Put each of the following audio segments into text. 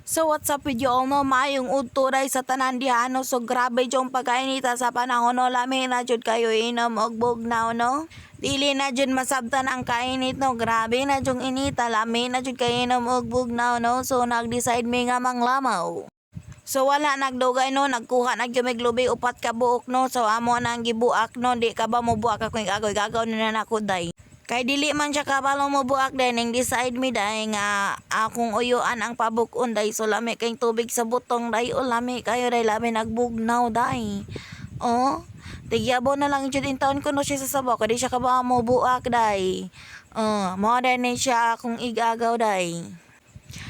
So what's up with you all no, maayong udturay sa tanan diha no. So grabe jong pagkainita sa panahon no, lami na jud kayo inom og bugnaw no. Dili na jud masabtan ang kainit no, grabe na jong inita, lami na jud kayo inom og bugnaw no. So nag-decide mi nga manglamaw. So wala nagdugay no, nagkuha na gyud mig lubi upat ka buok no. So amo nang gibuak no, di ka ba mo buak ako gagaw na nako day. Kay dili man siya kabalo mo buak day, ning decide mi day nga akong uyuan ang pabukon day. So lami kay tubig sa butong day, o lami kayo day, lami nagbugnaw day. Oh, tigyabo na lang jud in taon ko no siya sa sabaw, kay di siya kabalo mo buak day. Mo day ni siya akong igagaw day.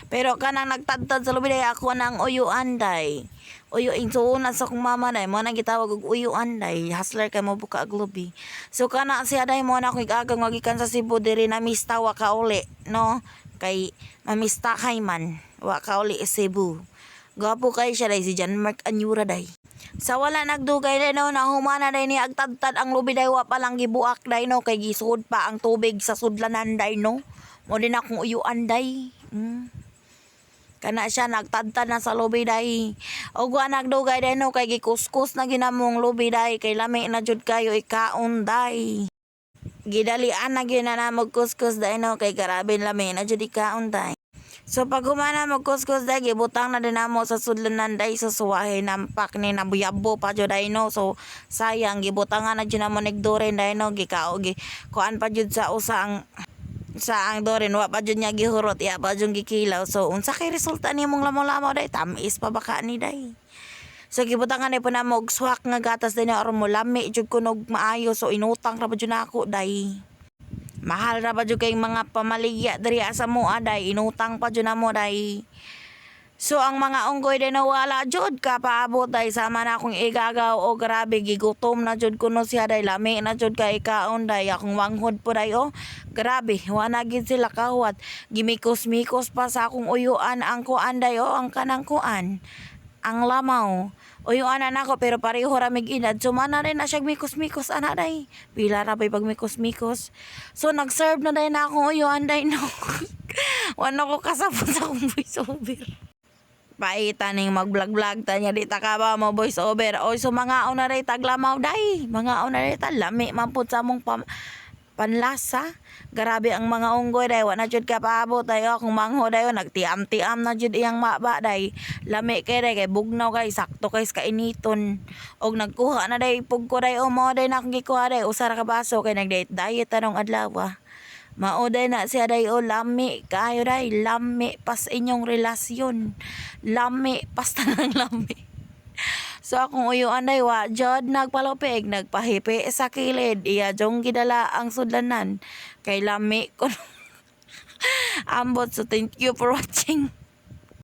Pero kanang nagtadtad sa lubi day, ako nang uyuan day. Uyo insuuna sa kong mama day, mo nang gitawag og uyuan day, hustler kay mo buka og lubi. So kana siya day, mo na akong igagang magikan sa Cebu diri na mista wa kauli no. Kay mamista kay man wa kauli Cebu. Gwapo kay siya day, si John Mark Anyura day. Sa wala nagdugay day no, nahumana day ni agtadtad ang lubi day, wa pa lang gibuak day no, kay gisud pa ang tubig sa sudlanan day no. Mo din akong uyuan day. Kana siya nagtadtad na sa lubi day. Og wa nagdugay day no, kay gikuskus na ginamong lubi day, kay lami na jud kayo ikaon day. Gidalian na gyud na magkuskus day no, kay grabe lami na jud ikaon day. So pag humana magkuskus day, gibutang na din namo sa sudlanan day, sa suwahe nampak ni nabuyabo pa jud day no. So sayang gibutangan na jud namo nigduren day no, gikao gi kuan pa jud sa usang sa ang doren, wa pa jud niya gihurot, ya pa jud gikilaw. So unsa kay resulta nimong lamaw-lamaw day, tamis pa baka ni day. So gibutangan ni po na mo og swak nga gatas din aron mo lami jud kunog maayo. So inutang ra pa jud nako day. Mahal ra pa jud kay mga pamaligya diri sa moa day, inutang pa jud namo day. So ang mga unggoy din na wala jud ka paabot day, sama na akong igagaw, o grabe gigutom na jud kuno siya day, lami na jud ka ikaon day. Akong wanghod po day, oh grabe wala gid sila kawat, gimikos-mikos pa sa akong uyuan ang kuan day, oh ang kanang kuan ang lamaw. Uyuan na nako pero pareho ra mig edad, so mana rin na siya mikos-mikos ana day, pila ra bay pag mikos-mikos. So nag-serve na day na akong uyuan day no. Wala ko kasabot sa akong voiceover. Paita ning mag-vlog-vlog ta nya, di ta ka ba mo voice over. Oy so mga una ray taglamaw day, mga una ray ta lami man pud sa among panlasa. Grabe ang mga unggoy day, wa na jud ka paabot day. Akong mangho day, nagtiam-tiam na jud iyang maba day. Lami kay day, kay bugnaw kay sakto kay kainiton. Og nagkuha na day pug ko day, o mo day na akong gikuha day, usa ra ka baso kay nag-diet tanong adlaw. Mao day na siya day, o lami kayo day, lami pas inyong relasyon, lami pas tanang lami. So akong uyuan day, wa jud nagpalupig, nagpahipi sa kilid, iya jong gidala ang sudlanan kay lami ko. Ambot, so thank you for watching.